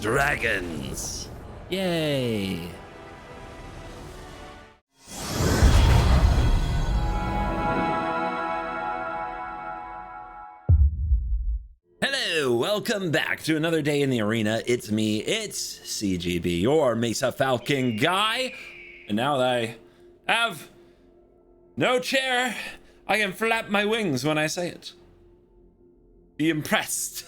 dragons. Yay. Hello, welcome back to another day in the arena. It's me, it's CGB, your Mesa Falcon guy. And now that I have no chair, I can flap my wings when I say it. Be impressed.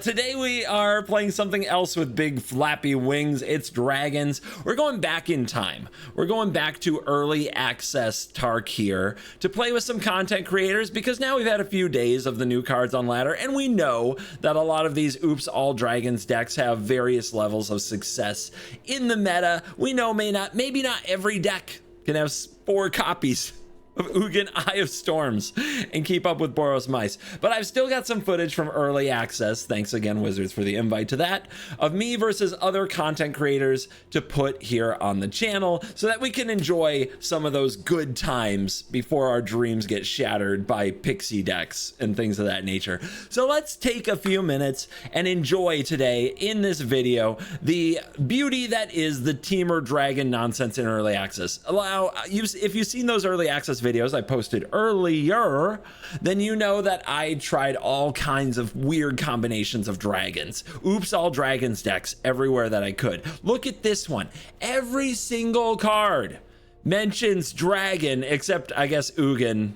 Today we are playing something else with big flappy wings. It's dragons. We're going back in time. We're going back to early access Tarkir to play with some content creators, because now we've had a few days of the new cards on ladder, and we know that a lot of these Oops All Dragons decks have various levels of success in the meta. We know maybe not every deck can have 4 copies of Ugin Eye of Storms and keep up with Boros Mice, but I've still got some footage from early access, thanks again Wizards for the invite to that, of me versus other content creators to put here on the channel so that we can enjoy some of those good times before our dreams get shattered by pixie decks and things of that nature. So let's take a few minutes and enjoy today in this video the beauty that is the Temur Dragon nonsense in early access. If you've seen those early access videos I posted earlier, then you know that I tried all kinds of weird combinations of dragons. Oops All Dragons decks everywhere that I could. Look at this one. Every single card mentions dragon, except I guess Ugin,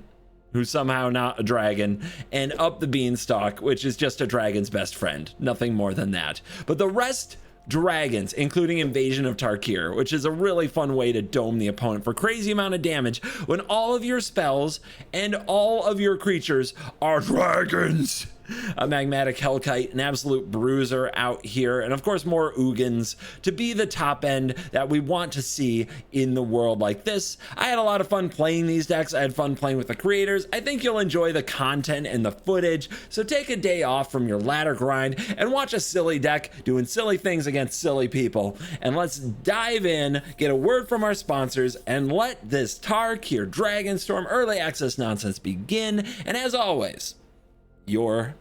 who's somehow not a dragon, and Up the Beanstalk, which is just a dragon's best friend. Nothing more than that. But the rest, dragons, including Invasion of Tarkir, which is a really fun way to dome the opponent for crazy amount of damage when all of your spells and all of your creatures are dragons. A Magmatic Hellkite, an absolute bruiser out here, and of course more Ugins to be the top end that we want to see in the world like this. I had a lot of fun playing these decks. I had fun playing with the creators. I think you'll enjoy the content and the footage, so take a day off from your ladder grind and watch a silly deck doing silly things against silly people. And let's dive in, get a word from our sponsors, and let this Tarkir Dragonstorm early access nonsense begin. And as always, you're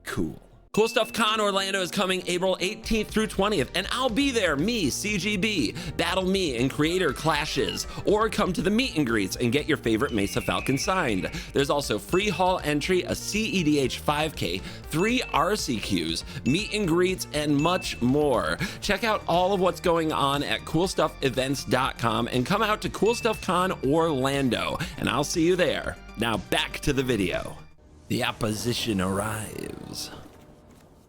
cool. CoolStuffCon Orlando is coming April 18th through 20th, and I'll be there, me, CGB. Battle me in creator clashes, or come to the meet and greets and get your favorite Mesa Falcon signed. There's also free hall entry, a CEDH 5K, 3 RCQs, meet and greets, and much more. Check out all of what's going on at CoolStuffEvents.com and come out to CoolStuffCon Orlando, and I'll see you there. Now back to the video. The opposition arrives,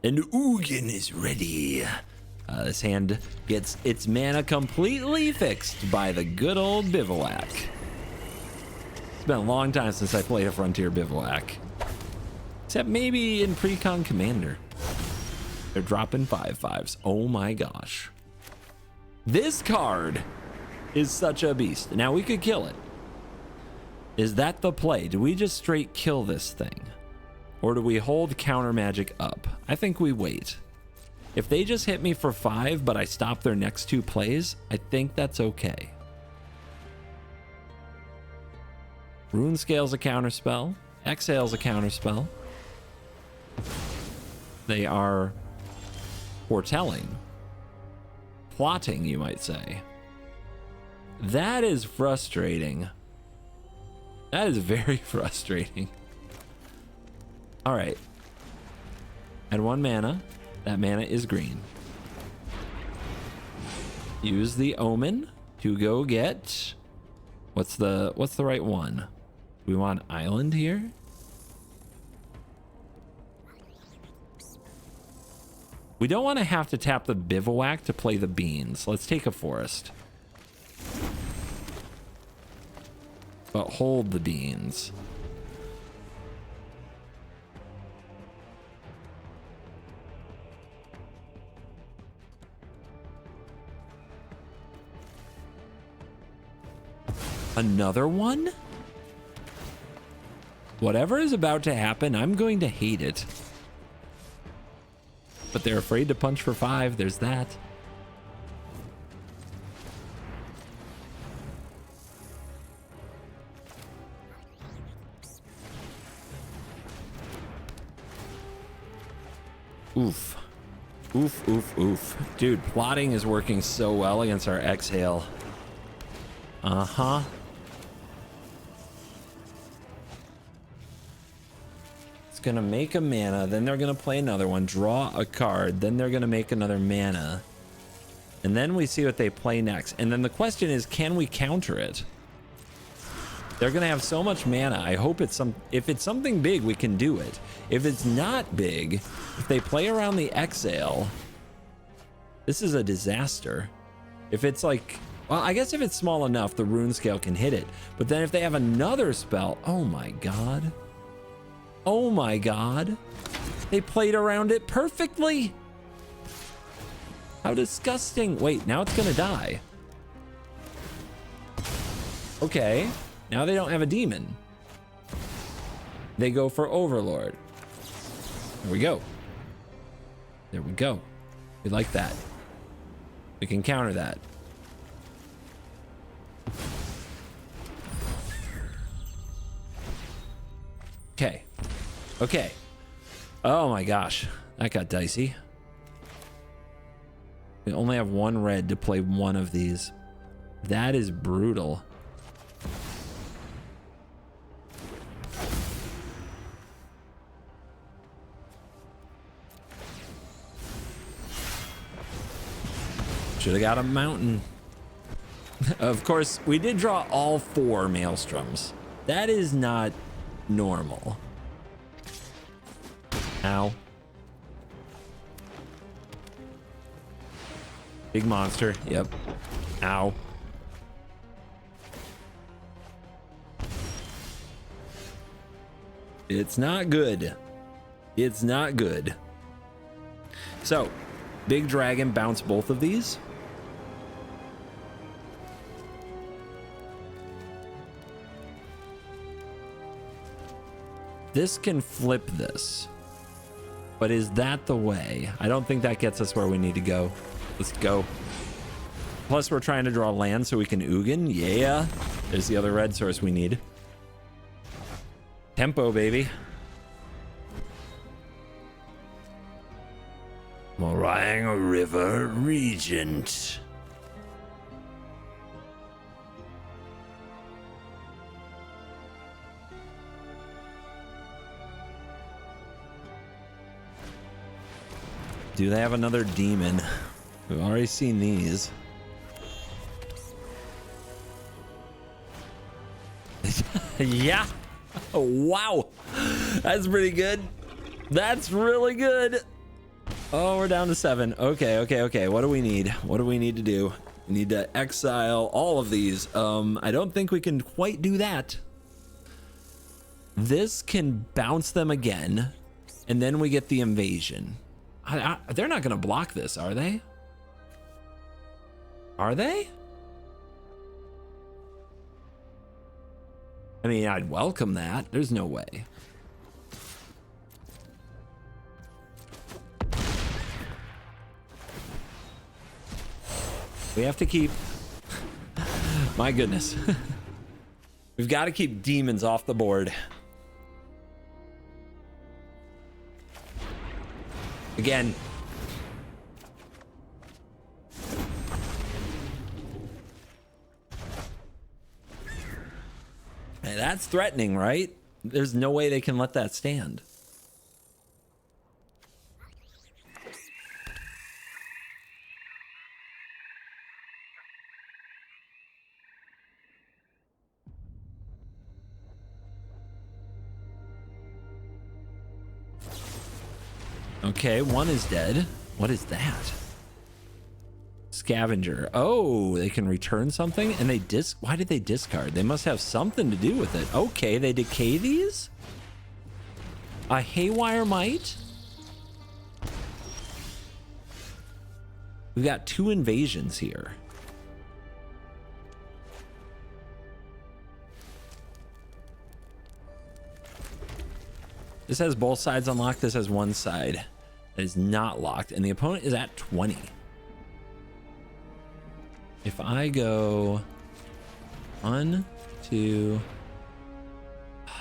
and Ugin is ready. This hand gets its mana completely fixed by the good old Bivouac. It's been a long time since I played a Frontier Bivouac, except maybe in Precon Commander. They're dropping 5/5s. Oh my gosh. This card is such a beast. Now we could kill it. Is that the play? Do we just straight kill this thing? Or do we hold counter magic up? I think we wait. If they just hit me for 5, but I stop their next 2 plays, I think that's okay. Runescale's a counterspell. Exhale's a counterspell. They are foretelling. Plotting, you might say. That is frustrating. That is very frustrating. All right. At 1 mana, that mana is green. Use the Omen to go get, what's the right one? Do we want Island here? We don't want to have to tap the Bivouac to play the Beans. Let's take a Forest. But hold the Beans. Another one? Whatever is about to happen, I'm going to hate it. But they're afraid to punch for 5. There's that. Oof. Oof, oof, oof. Dude, plotting is working so well against our exhale. Uh-huh. It's gonna make a mana, then they're gonna play another one, draw a card, then they're gonna make another mana. And then we see what they play next. And then the question is, can we counter it? They're gonna have so much mana. I hope it's if it's something big, we can do it. If it's not big, if they play around the exhale, this is a disaster. If it's like, well, I guess if it's small enough, the rune scale can hit it. But then if they have another spell, oh my god. Oh my god. They played around it perfectly. How disgusting. Wait, now it's gonna die. Okay. Now they don't have a demon. They go for Overlord. There we go. There we go. We like that. We can counter that. Okay. Okay. Oh my gosh. That got dicey. We only have one red to play one of these. That is brutal. Should have got a mountain. Of course, we did draw all 4 maelstroms. That is not normal. Ow. Big monster. Yep. Ow. It's not good. It's not good. So, big dragon bounce both of these. This can flip this. But is that the way? I don't think that gets us where we need to go. Let's go. Plus, we're trying to draw land so we can Ugin. Yeah. There's the other red source we need. Tempo, baby. Morang River Regent. Do they have another demon? We've already seen these. Yeah. Wow. That's pretty good. That's really good. Oh, we're down to 7. Okay, okay, okay. What do we need? What do we need to do? We need to exile all of these. I don't think we can quite do that. This can bounce them again, and then we get the invasion. They're not going to block this, are they? Are they? I mean, I'd welcome that. There's no way. We have to keep... My goodness. We've got to keep demons off the board. Again. Hey, that's threatening, right? There's no way they can let that stand. Okay, one is dead. What is that? Scavenger. Oh, they can return something and they why did they discard? They must have something to do with it. Okay, they decay these? A Haywire Might? We've got 2 invasions here. This has both sides unlocked. This has one side that is not locked, and the opponent is at 20. If I go 1, 2,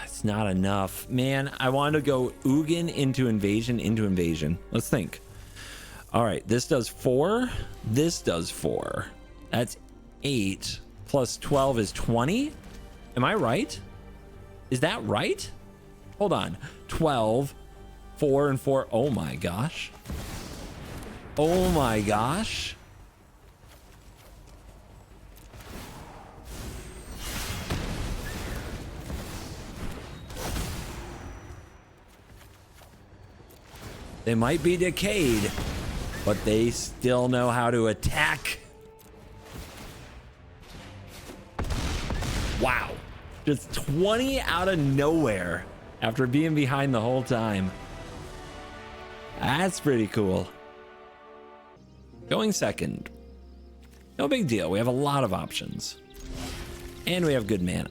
it's not enough. Man, I want to go Ugin into invasion, into invasion. Let's think. All right, this does 4. This does 4. That's 8 plus 12 is 20. Am I right? Is that right? Hold on. 12, 4 and 4. Oh my gosh. Oh my gosh. They might be decayed, but they still know how to attack. Wow. Just 20 out of nowhere after being behind the whole time. That's pretty cool. Going second. No big deal. We have a lot of options. And we have good mana.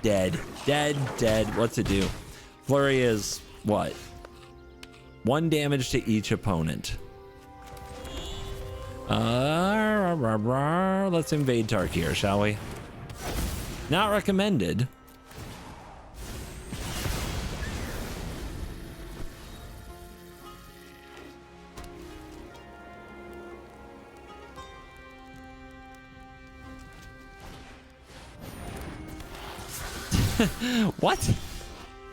Dead. What's it do? Flurry is what? 1 damage to each opponent. Let's invade Tarkir, shall we? Not recommended. What?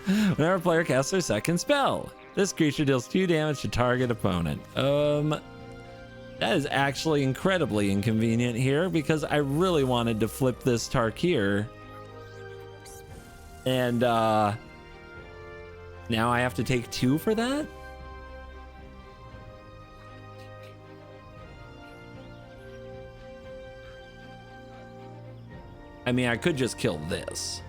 Whenever a player casts their second spell, this creature deals 2 damage to target opponent. That is actually incredibly inconvenient here because I really wanted to flip this Tarkir. And now I have to take 2 for that? I mean, I could just kill this.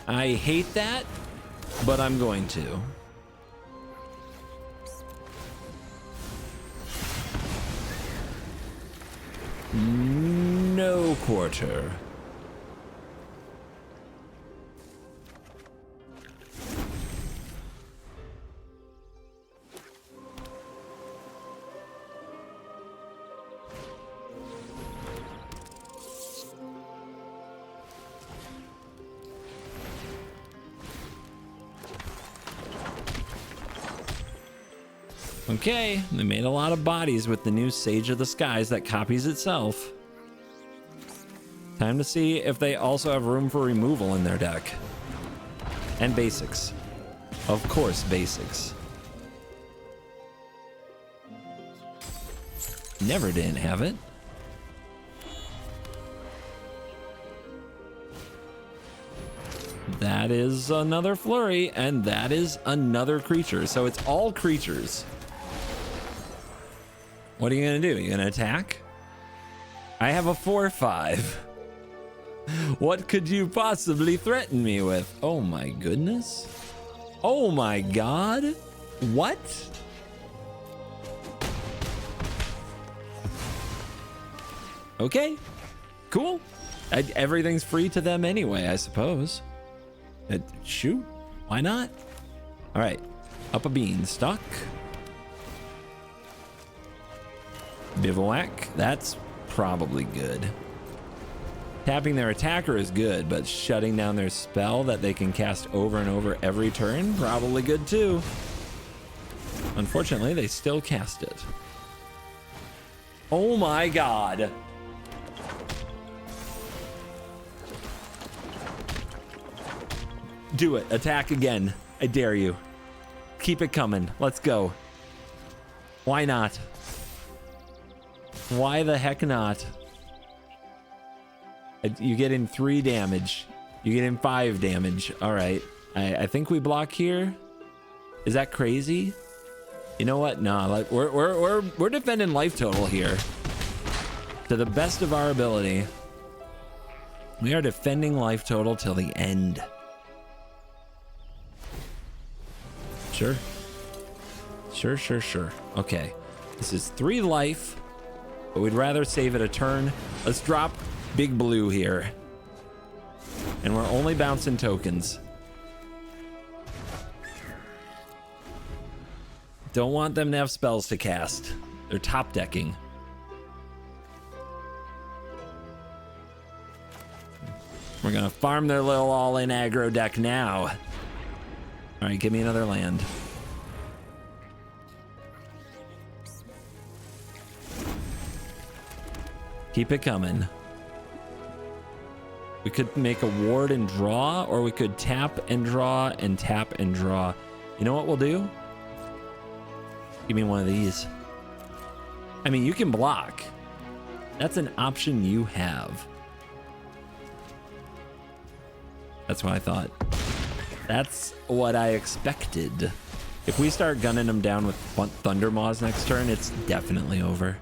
I hate that, but I'm going to. No quarter. Okay, they made a lot of bodies with the new Sage of the Skies that copies itself. Time to see if they also have room for removal in their deck. And basics. Of course, basics. Never didn't have it. That is another flurry, and that is another creature. So it's all creatures. What are you gonna do? You gonna attack? I have a 4/5. What could you possibly threaten me with? Oh my goodness. Oh my god. What? Okay, cool. Everything's free to them anyway, I suppose. Shoot, why not? All right, up a beanstalk. Bivouac, that's probably good. Tapping their attacker is good, but shutting down their spell that they can cast over and over every turn, probably good too. Unfortunately, they still cast it. Oh my god. Do it. Attack again. I dare you. Keep it coming. Let's go. Why not? Why the heck not? You get in 3 damage. You get in 5 damage. All right. I think we block here. Is that crazy? You know what? No, like we're defending life total here. To the best of our ability. We are defending life total till the end. Sure. Sure. Okay. This is 3 life. But we'd rather save it a turn. Let's drop big blue here. And we're only bouncing tokens. Don't want them to have spells to cast. They're top decking. We're gonna farm their little all-in aggro deck now. All right, give me another land. Keep it coming. We could make a ward and draw, or we could tap and draw and tap and draw. You know what we'll do? Give me one of these. I mean, you can block. That's an option you have. That's what I thought. That's what I expected. If we start gunning them down with Thunder Maws next turn, it's definitely over.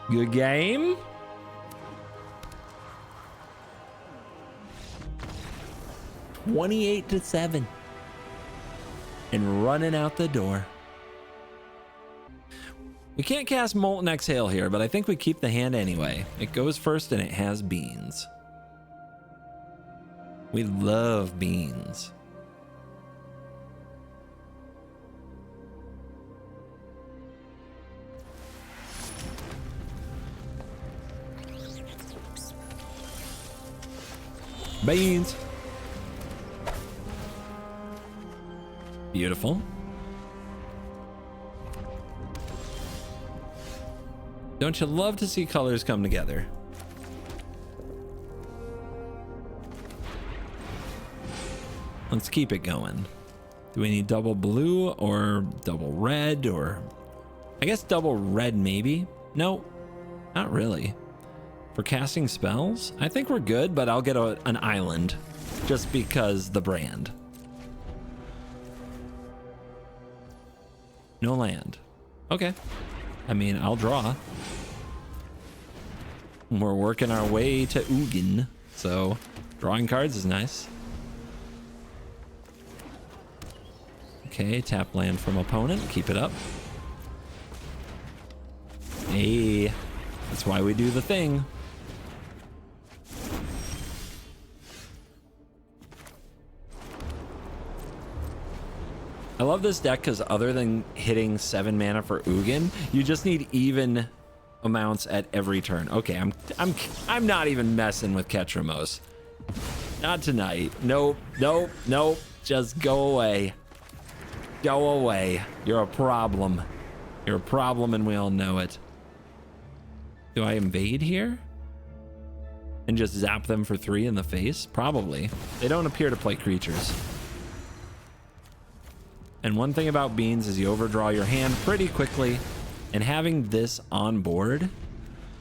Good game. $28-7. And running out the door. We can't cast Molten Exhale here, but I think we keep the hand anyway. It goes first and it has beans. We love beans. Beans. Beautiful. Don't you love to see colors come together? Let's keep it going. Do we need double blue or double red, or I guess double red maybe? No, not really. For casting spells, I think we're good, but I'll get an island just because the brand. No land. Okay. I mean, I'll draw. We're working our way to Ugin, so drawing cards is nice. Okay, tap land from opponent, keep it up. Hey, that's why we do the thing. I love this deck because other than hitting 7 mana for Ugin, you just need even amounts at every turn. Okay, I'm not even messing with Ketramos. Not tonight. Nope, nope, nope. Just go away. Go away. You're a problem. You're a problem and we all know it. Do I invade here? And just zap them for 3 in the face? Probably. They don't appear to play creatures. And one thing about beans is you overdraw your hand pretty quickly, and having this on board,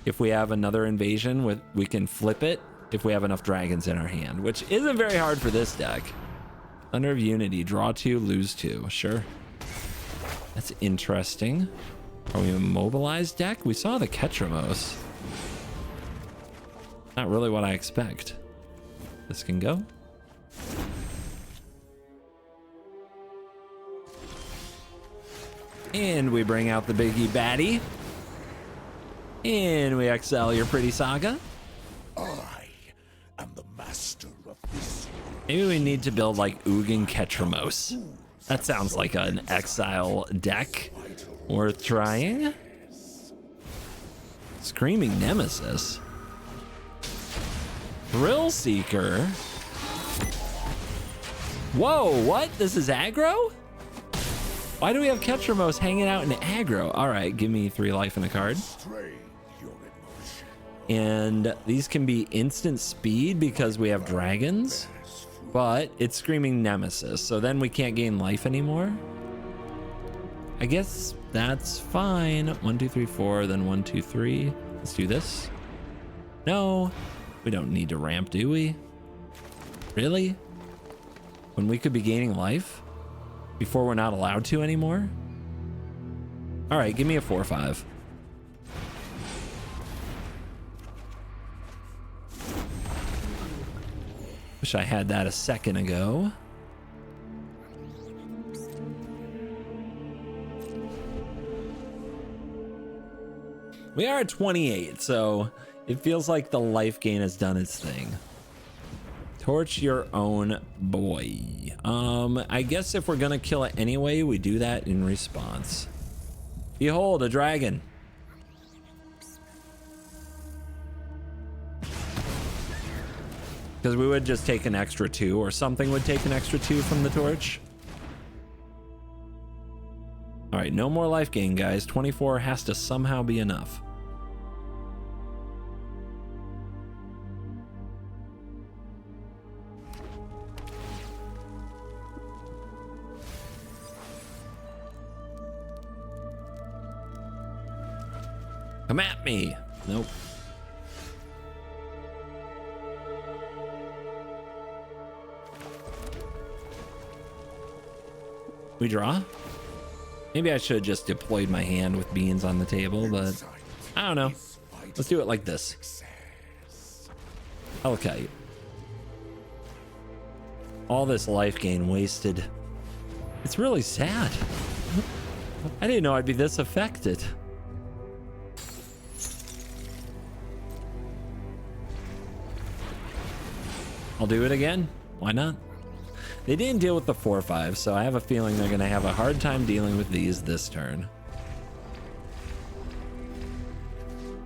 if we have another invasion, we can flip it if we have enough dragons in our hand, which isn't very hard for this deck. Thunder of Unity, draw 2, lose 2. Sure. That's interesting. Are we a mobilized deck? We saw the Ketramos. Not really what I expect. This can go. And we bring out the biggie baddie. And we exile your pretty saga. I am the master of this. Maybe we need to build like Ugin Ketramos. That sounds like an exile deck. Worth trying. Screaming Nemesis. Thrill Seeker. Whoa, what? This is aggro? Why do we have Ketramos hanging out in aggro? All right, give me 3 life and a card. And these can be instant speed because we have dragons, but it's Screaming Nemesis, so then we can't gain life anymore. I guess that's fine. 1, 2, 3, 4, then 1, 2, 3. Let's do this. No, we don't need to ramp, do we? Really? When we could be gaining life before we're not allowed to anymore? All right, give me a 4/5. Wish I had that a second ago. We are at 28, so it feels like the life gain has done its thing. Torch your own boy. I guess if we're gonna kill it anyway, we do that in response. Behold, a dragon. Because we would just take an extra 2, or something would take an extra 2 from the torch. All right, no more life gain, guys. 24 has to somehow be enough. Come at me. Nope. We draw? Maybe I should have just deployed my hand with beans on the table, but I don't know. Let's do it like this. Okay. All this life gain wasted. It's really sad. I didn't know I'd be this affected. I'll do it again. Why not? They didn't deal with the 4/5, so I have a feeling they're going to have a hard time dealing with these this turn.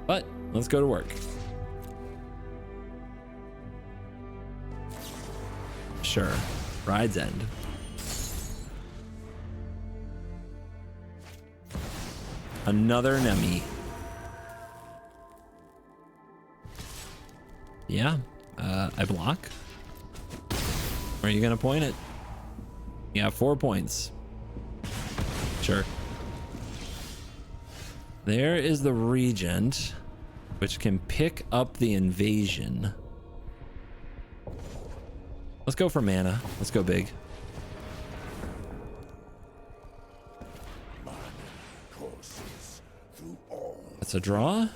But let's go to work. Sure. Ride's End. Another Nemi. Yeah. I block. Where are you gonna point it? You have 4 points. Sure. There is the Regent, which can pick up the invasion. Let's go for mana. Let's go big. That's a draw.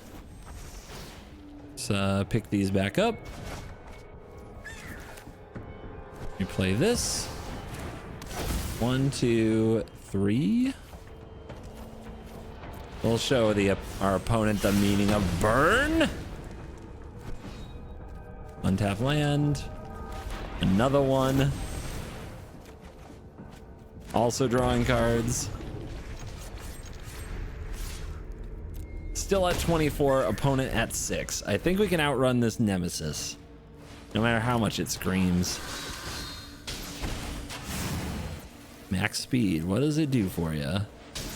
Let's pick these back up. We play this. 1, 2, 3. We'll show our opponent the meaning of burn. Untap land. Another one. Also drawing cards. Still at 24, opponent at 6. I think we can outrun this nemesis, no matter how much it screams. Max speed, what does it do for you?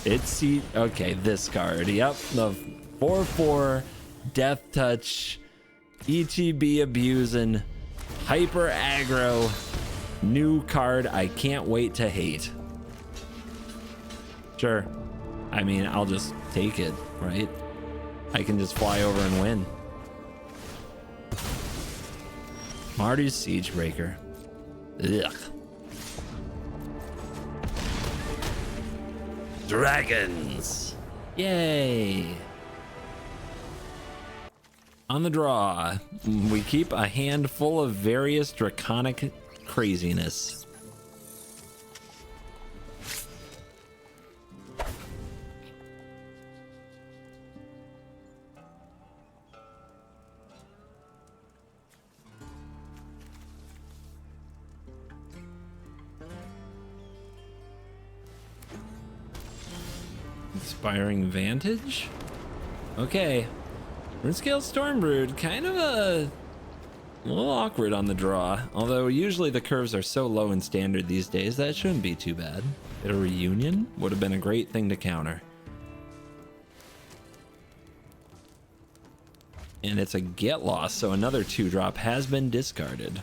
It's okay, this card. Yep, the 4/4 death touch, ETB abusing, hyper aggro, new card I can't wait to hate. Sure. I mean, I'll just take it, right? I can just fly over and win. Marty's Siegebreaker. Ugh. Dragons. Yay. On the draw, we keep a handful of various draconic craziness. Inspiring Vantage? Okay. Runescale Stormbrood, kind of a little awkward on the draw. Although usually the curves are so low in standard these days, that shouldn't be too bad. A reunion would have been a great thing to counter. And it's a get lost, so another 2-drop has been discarded.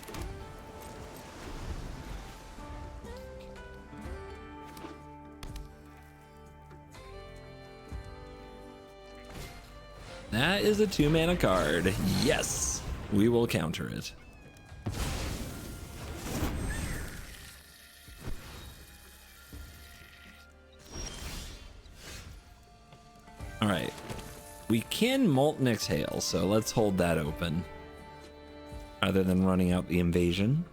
That is a 2-mana card. Yes, we will counter it. All right, we can Molten Exhale, so let's hold that open rather than running out the invasion.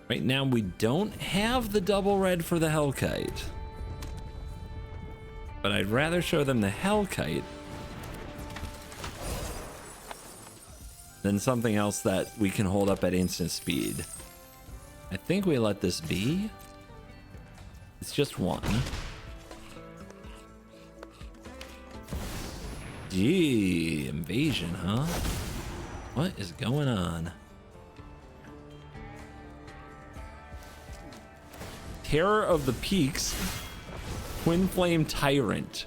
Right now we don't have the double red for the Hellkite, but I'd rather show them the Hellkite then something else that we can hold up at instant speed. I think we let this be. It's just one. Gee, invasion, huh? What is going on? Terror of the Peaks, Twin Flame Tyrant.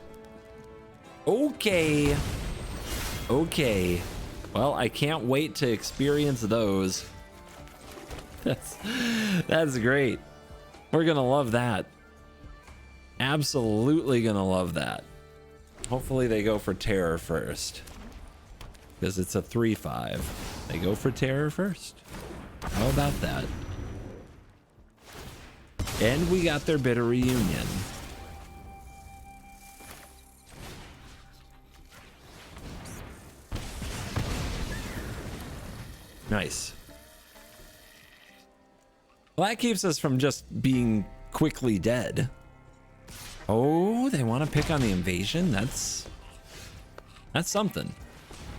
Okay. Okay. Well, I can't wait to experience those. That's great. We're gonna love that. Absolutely gonna love that. Hopefully they go for terror first, because it's a 3/5. They go for terror first. How about that? And we got their bitter reunion. Nice. Well, that keeps us from just being quickly dead. Oh, they want to pick on the invasion? That's something.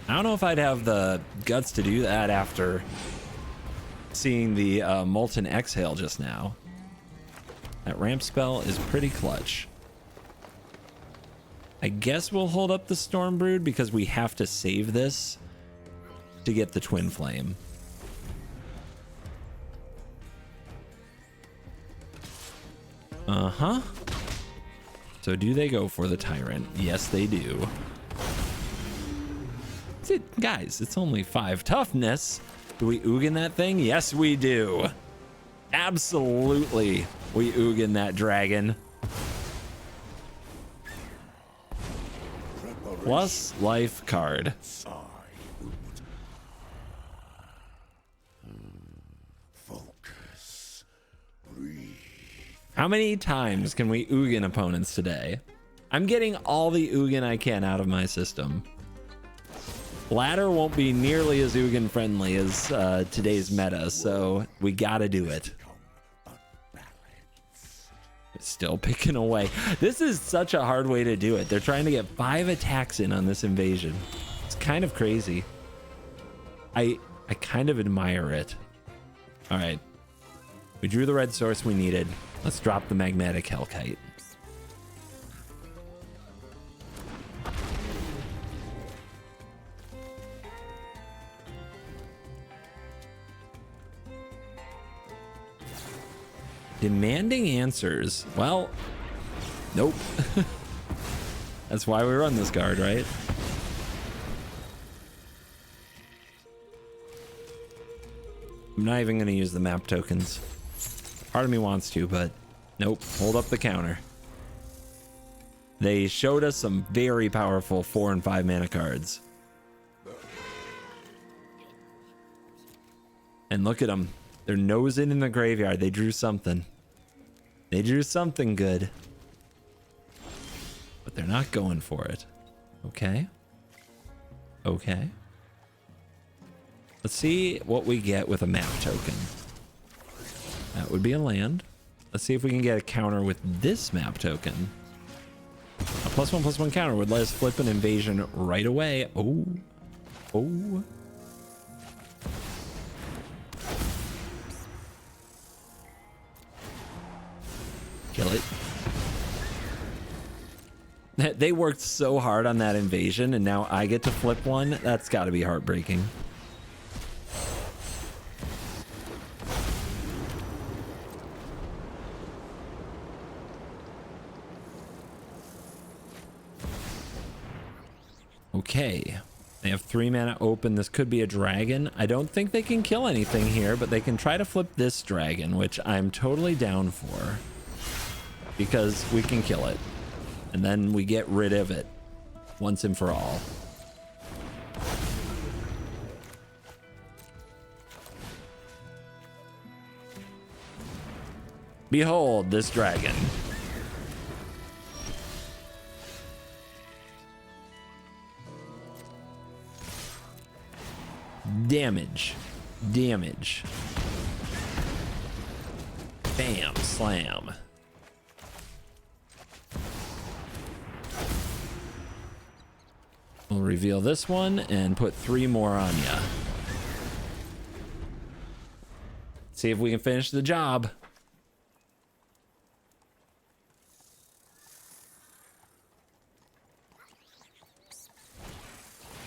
I don't know if I'd have the guts to do that after seeing the Molten Exhale just now. That ramp spell is pretty clutch. I guess we'll hold up the Storm Brood because we have to save this to get the Twin Flame. Uh-huh. So do they go for the Tyrant? Yes, they do. Guys, it's only 5 toughness. Do we Ugin that thing? Yes, we do. Absolutely, we Ugin that dragon. Plus life card. Focus. Breathe. How many times can we Ugin opponents today? I'm getting all the Ugin I can out of my system. Ladder won't be nearly as Ugin friendly as today's meta, so we gotta do it. Still picking away. This is such a hard way to do it. They're trying to get 5 attacks in on this invasion. It's kind of crazy. I kind of admire it. All right. We drew the red source we needed. Let's drop the magmatic Hellkite. Demanding answers. Well, nope. That's why we run this card, right? I'm not even going to use the map tokens. Part of me wants to, but nope. Hold up the counter. They showed us some very powerful 4 and 5 mana cards. And look at them. They're nosing in the graveyard. They drew something. They drew something good. But they're not going for it. Okay. Okay. Let's see what we get with a map token. That would be a land. Let's see if we can get a counter with this map token. A +1/+1 counter would let us flip an invasion right away. Oh. Oh. Kill it. They worked so hard on that invasion, and now I get to flip one. That's got to be heartbreaking. Okay. They have 3 mana open. This could be a dragon. I don't think they can kill anything here, but they can try to flip this dragon, which I'm totally down for. Because we can kill it. And then we get rid of it once and for all. Behold this dragon. Damage. Damage. Bam. Slam. We'll reveal this one and put 3 more on ya. See if we can finish the job.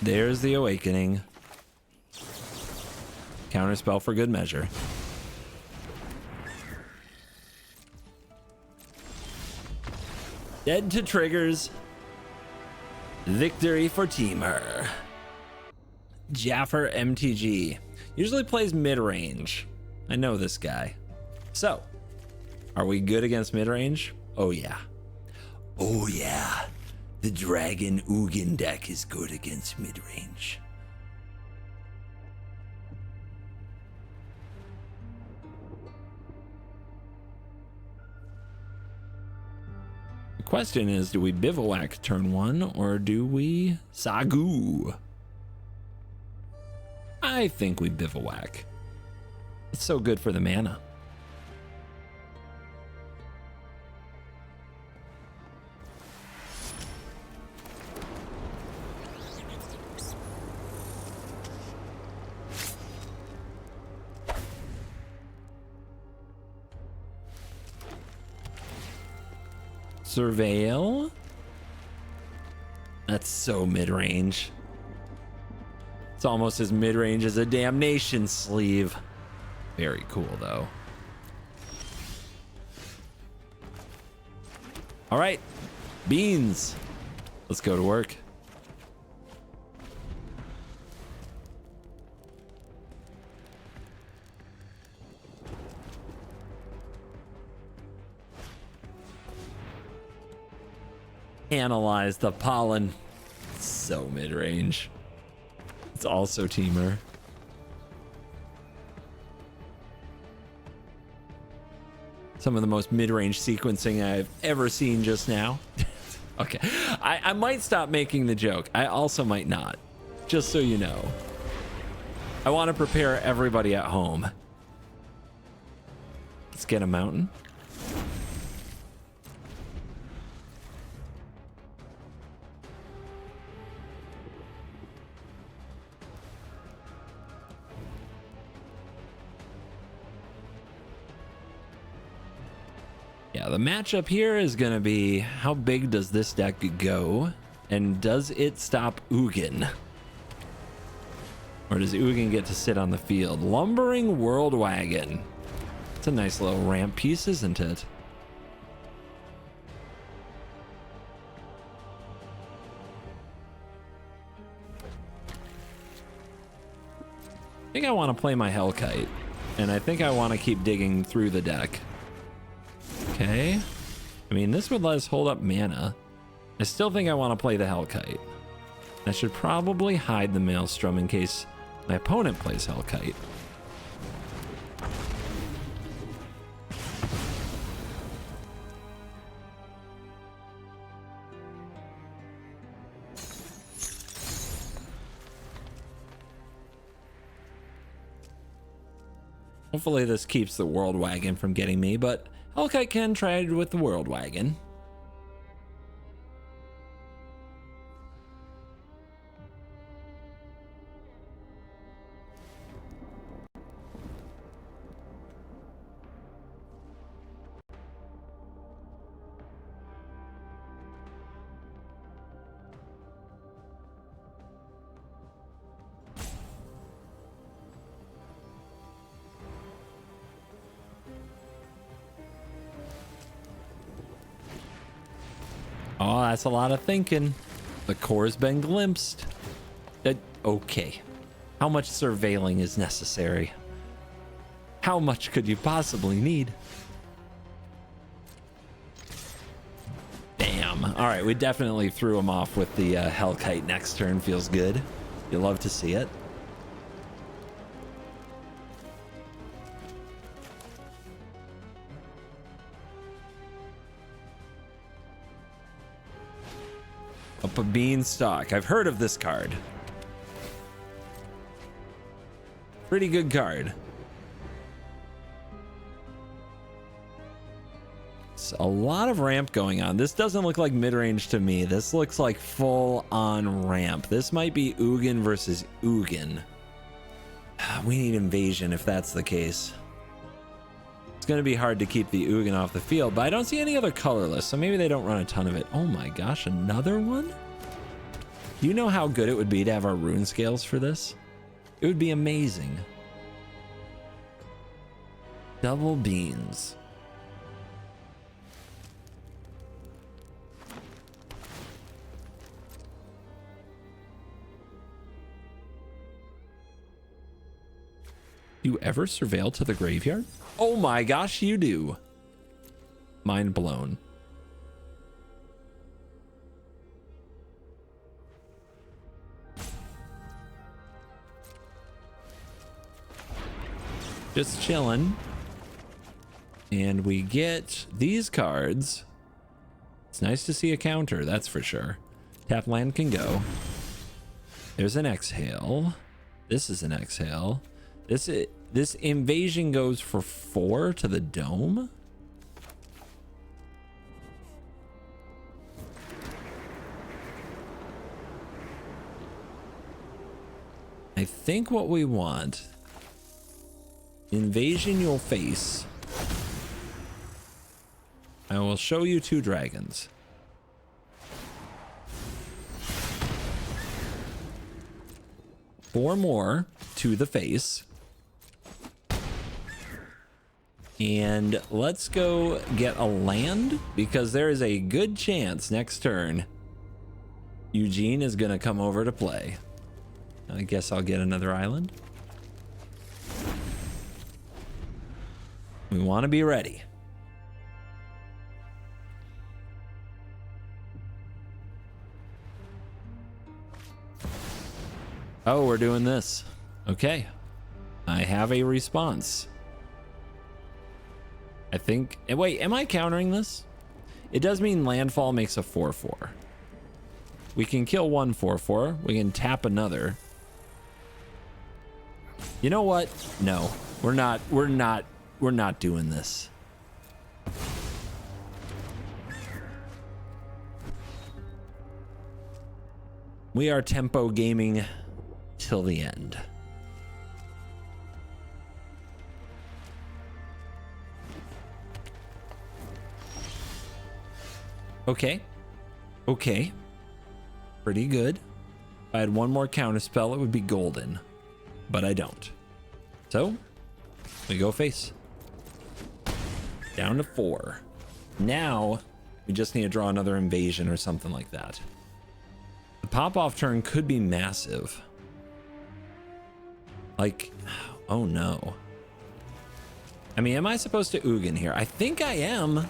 There's the awakening. Counterspell for good measure. Dead to triggers. Victory for Temur. Jaffer MTG. Usually plays mid-range. I know this guy. So, are we good against mid-range? Oh yeah. Oh yeah. The Dragon Ugin deck is good against mid-range. The question is, do we bivouac turn 1 or do we Sagu? I think we bivouac. It's so good for the mana. Surveil. That's so mid-range. It's almost as mid-range as a Damnation sleeve. Very cool, though. All right, beans. Let's go to work. Analyze the pollen. So mid-range. It's also Temur. Some of the most mid-range sequencing I've ever seen just now. Okay, I might stop making the joke. I also might not, just so you know. I want to prepare everybody at home. Let's get a mountain. Yeah, the matchup here is going to be how big does this deck go, and does it stop Ugin? Or does Ugin get to sit on the field? Lumbering World Wagon. It's a nice little ramp piece, isn't it? I think I want to play my Hellkite, and I think I want to keep digging through the deck. Okay. I mean, this would let us hold up mana. I still think I want to play the Hellkite. I should probably hide the Maelstrom in case my opponent plays Hellkite. Hopefully this keeps the World Wagon from getting me, but Hellkite can trade with the World Wagon. Oh, that's a lot of thinking. The core's been glimpsed. Okay. How much surveilling is necessary? How much could you possibly need? Damn. All right, we definitely threw him off with the Hellkite next turn. Feels good. You love to see it. Up a beanstalk. I've heard of this card. Pretty good card. It's a lot of ramp going on. This doesn't look like mid-range to me. This looks like full-on ramp. This might be Ugin versus Ugin. We need invasion if that's the case. It's going to be hard to keep the Ugin off the field, but I don't see any other colorless, so maybe they don't run a ton of it. Oh my gosh, another one? Do you know how good it would be to have our rune scales for this? It would be amazing. Double beans. Do you ever surveil to the graveyard? Oh my gosh, you do. Mind blown. Just chilling. And we get these cards. It's nice to see a counter, that's for sure. Tap land can go. There's an exhale. This is an exhale. This invasion goes for 4 to the dome. I think what we want, invasion you'll face. I will show you 2 dragons. Four more to the face. And let's go get a land, because there is a good chance next turn Eugene is going to come over to play. I guess I'll get another island. We want to be ready. Oh, we're doing this. Okay. I have a response. I think... Wait, am I countering this? It does mean landfall makes a 4/4. We can kill one 4/4. We can tap another. You know what? No, we're not doing this. We are tempo gaming till the end. Okay. Okay. Pretty good. If I had one more counterspell, it would be golden. But I don't. So, we go face. Down to 4. Now, we just need to draw another invasion or something like that. The pop-off turn could be massive. Like, oh no. I mean, am I supposed to Ugin here? I think I am.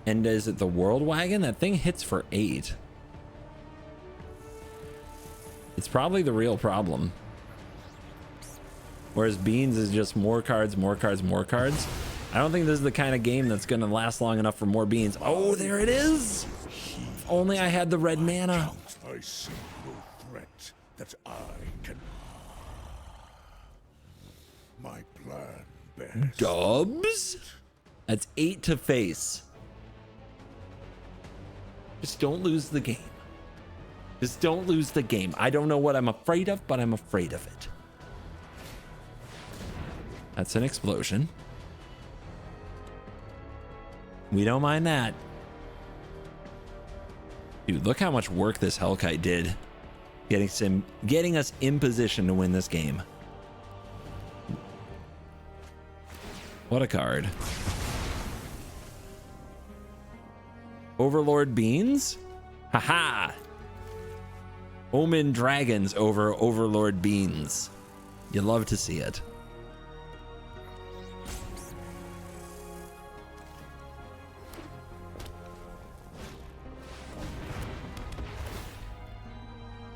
And is it the World Wagon? That thing hits for 8. It's probably the real problem. Whereas Beans is just more cards, more cards, more cards. I don't think this is the kind of game that's going to last long enough for more Beans. Oh, there it is. If only I had the red mana. I see no threat that I can. My plan best. Dubs? That's 8 to face. Just don't lose the game. Just don't lose the game. I don't know what I'm afraid of, but I'm afraid of it. That's an explosion. We don't mind that. Dude, look how much work this Hellkite did. Getting us in position to win this game. What a card. Overlord Beans? Haha! Omen Dragons over Overlord Beans. You love to see it.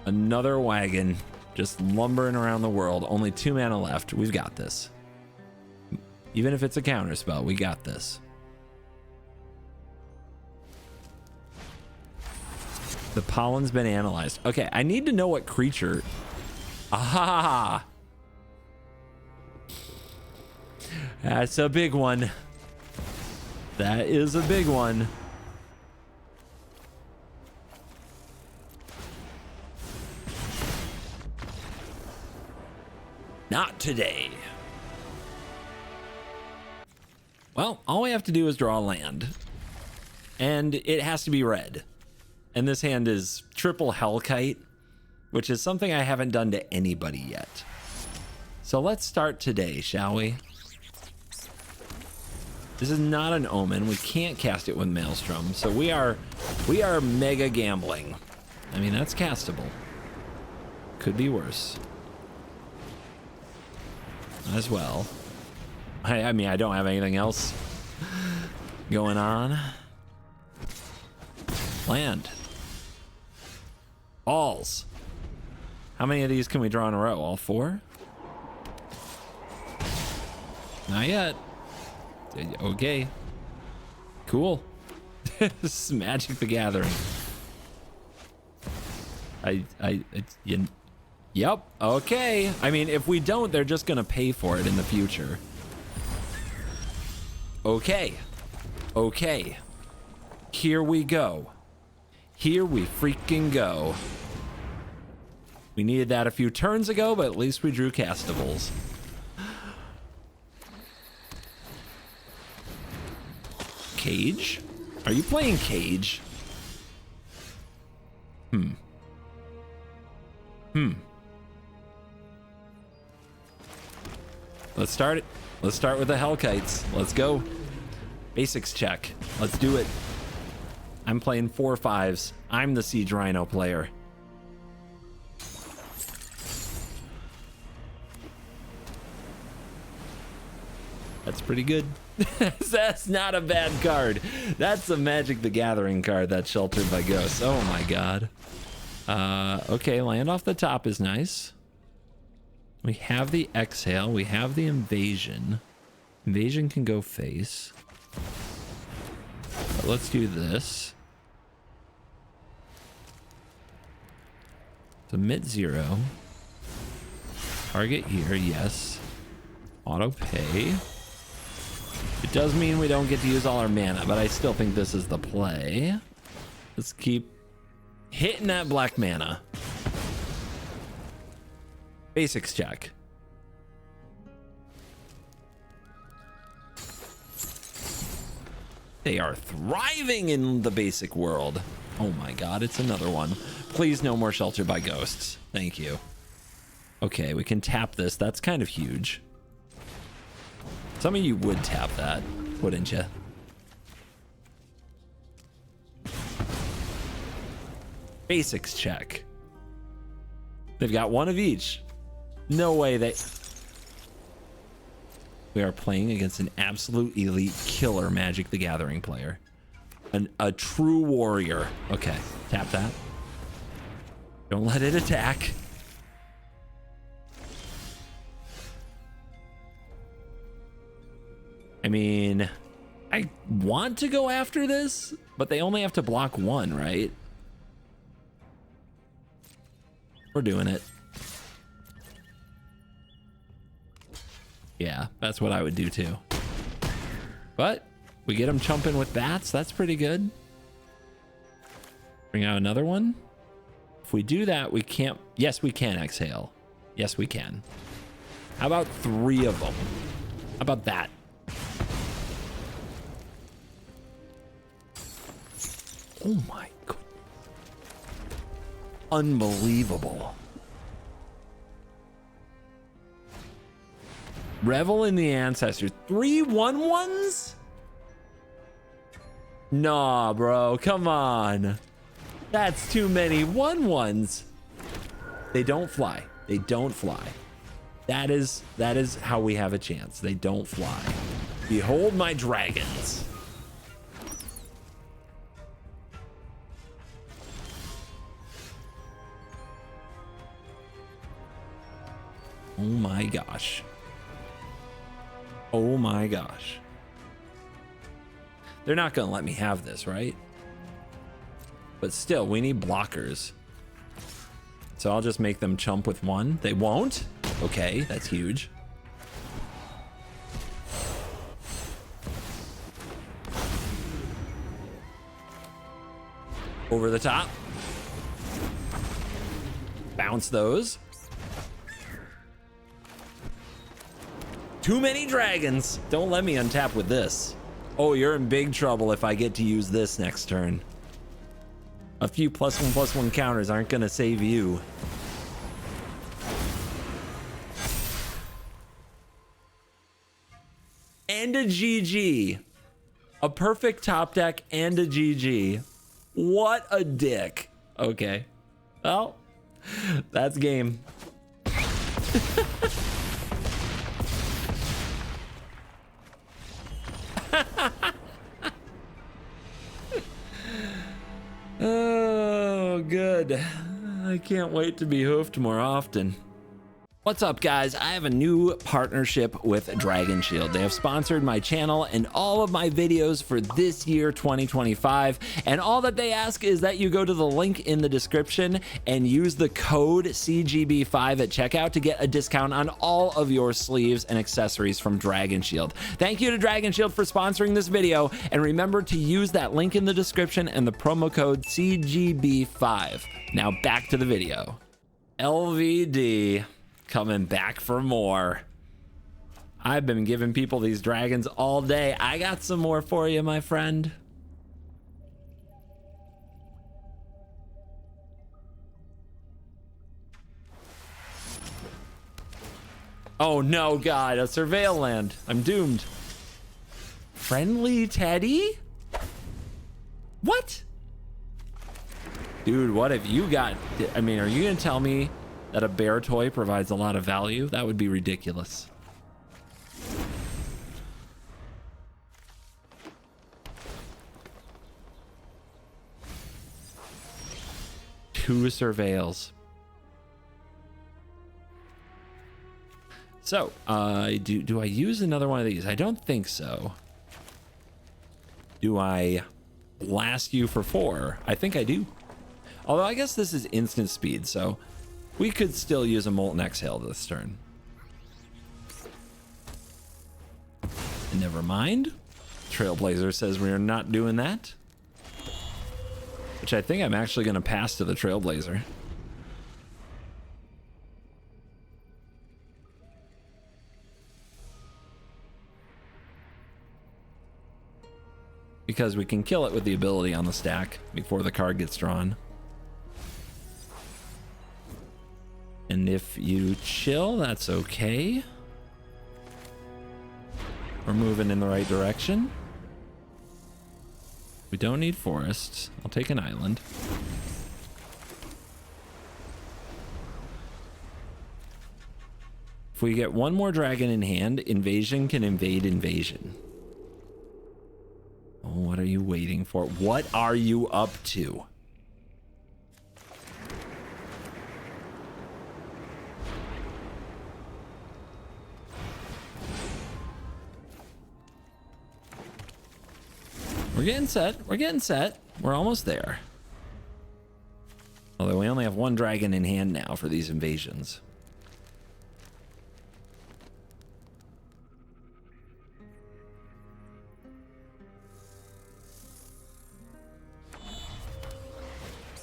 Another wagon just lumbering around the world. Only 2 mana left. We've got this. Even if it's a counter spell, we got this. The pollen's been analyzed. Okay, I need to know what creature. Ah, that's a big one. That is a big one. Not today. Well, all we have to do is draw land. And it has to be red. And this hand is triple Hellkite, which is something I haven't done to anybody yet. So let's start today, shall we? This is not an Omen. We can't cast it with Maelstrom, so we are mega gambling. I mean, that's castable. Could be worse. As well. I mean, I don't have anything else going on. Land. Balls. How many of these can we draw in a row? All 4? Not yet. Okay. Cool. This is Magic the Gathering. Yep. Okay. I mean, if we don't, they're just gonna pay for it in the future. Okay. Okay. Here we go. Here we freaking go. We needed that a few turns ago, but at least we drew castables. Cage? Are you playing Cage? Let's start it. Let's start with the Hellkites. Let's go. Basics check. Let's do it. I'm playing 4/5s. I'm the Siege Rhino player. That's pretty good. That's not a bad card. That's a Magic the Gathering card that's Sheltered by Ghosts. Oh my god. Okay, land off the top is nice. We have the Exhale. We have the Invasion. Invasion can go face. But let's do this. Submit 0. Target here, yes. Auto pay. It does mean we don't get to use all our mana, but I still think this is the play. Let's keep hitting that black mana. Basics check. They are thriving in the basic world. Oh my god, it's another one. Please no more Sheltered by Ghosts. Thank you. Okay, we can tap this. That's kind of huge. Some of you would tap that, wouldn't you? Basics check. They've got one of each. No way they... We are playing against an absolute elite killer Magic the Gathering player. A true warrior. Okay, tap that. Don't let it attack. I mean, I want to go after this, but they only have to block 1, right? We're doing it. Yeah, that's what I would do too. But we get them chumping with bats. That's pretty good. Bring out another one. If we do that, we can't. Yes, we can exhale. Yes, we can. How about 3 of them? How about that? Oh my god. Unbelievable. Revel in the Ancestors. 3 1/1s? Nah, bro. Come on. That's too many 1/1s. They don't fly. They don't fly. That is how we have a chance. They don't fly. Behold my dragons. Oh my gosh. Oh my gosh. They're not gonna let me have this, right? But still, we need blockers. So I'll just make them chump with 1. They won't? Okay, that's huge. Over the top. Bounce those. Too many dragons. Don't let me untap with this. Oh, you're in big trouble if I get to use this next turn. A few +1/+1 counters aren't gonna save you. And a GG. A perfect top deck and a GG. What a dick. Okay. Well, that's game. Oh, good. I can't wait to be hoofed more often. What's up, guys? I have a new partnership with Dragon Shield. They have sponsored my channel and all of my videos for this year, 2025. And all that they ask is that you go to the link in the description and use the code CGB5 at checkout to get a discount on all of your sleeves and accessories from Dragon Shield. Thank you to Dragon Shield for sponsoring this video. And remember to use that link in the description and the promo code CGB5. Now back to the video. LVD. Coming back for more. I've been giving people these dragons all day. I got some more for you, my friend. Oh no, God, a surveil land. I'm doomed. Friendly Teddy? What? Dude, what have you got? I mean, are you gonna tell me that a bear toy provides a lot of value? That would be ridiculous. Two surveils. So, do I use another one of these? I don't think so. Do I blast you for 4? I think I do. Although I guess this is instant speed, so we could still use a Molten Exhale this turn. Never mind. Trailblazer says we are not doing that. Which I think I'm actually going to pass to the Trailblazer. Because we can kill it with the ability on the stack before the card gets drawn. And if you chill, that's okay. We're moving in the right direction. We don't need forests. I'll take an island. If we get one more dragon in hand, invasion can invade invasion. Oh, what are you waiting for? What are you up to? We're getting set. We're getting set. We're almost there. Although we only have one dragon in hand now for these invasions.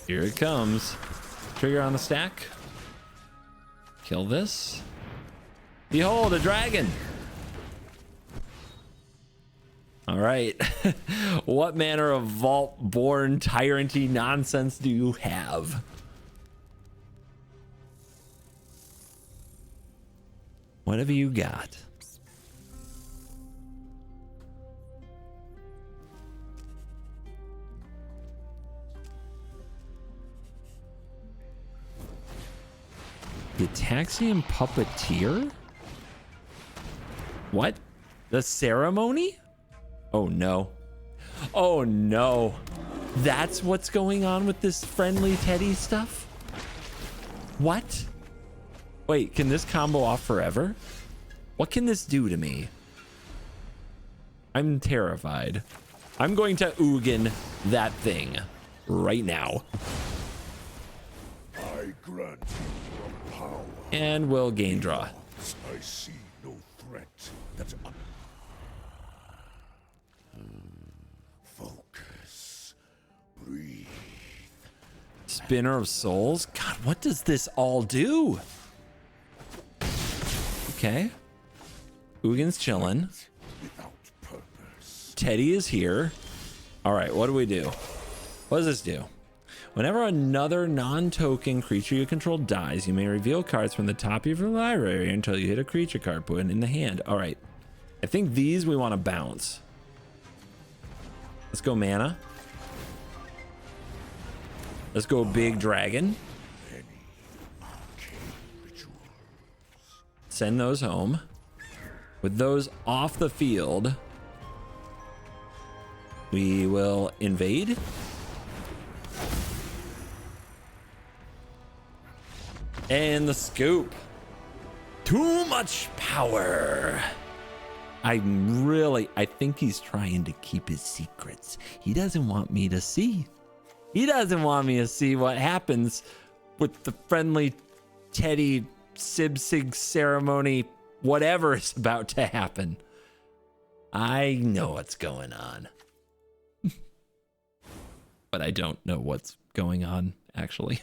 Here it comes. Trigger on the stack. Kill this. Behold, a dragon. All right. What manner of vault-born tyranty nonsense do you have? What have you got? The Taxian Puppeteer? What? The ceremony? Oh no. Oh no. That's what's going on with this friendly Teddy stuff? What? Wait, can this combo off forever? What can this do to me? I'm terrified. I'm going to Ugin that thing right now. I grant you your power. And we'll gain draw. I see no threat that's up. Focus. Breathe. Spinner of Souls? God, what does this all do? Okay. Ugin's chilling. Without purpose. Teddy is here. All right, what do we do? What does this do? Whenever another non-token creature you control dies, you may reveal cards from the top of your library until you hit a creature card, put it in the hand. All right. I think these we want to bounce. Let's go mana. Let's go big dragon. Send those home. With those off the field, we will invade. And the scoop. Too much power. I think he's trying to keep his secrets. He doesn't want me to see. He doesn't want me to see what happens with the friendly Teddy Sibsig ceremony, whatever is about to happen. I know what's going on. But I don't know what's going on, actually.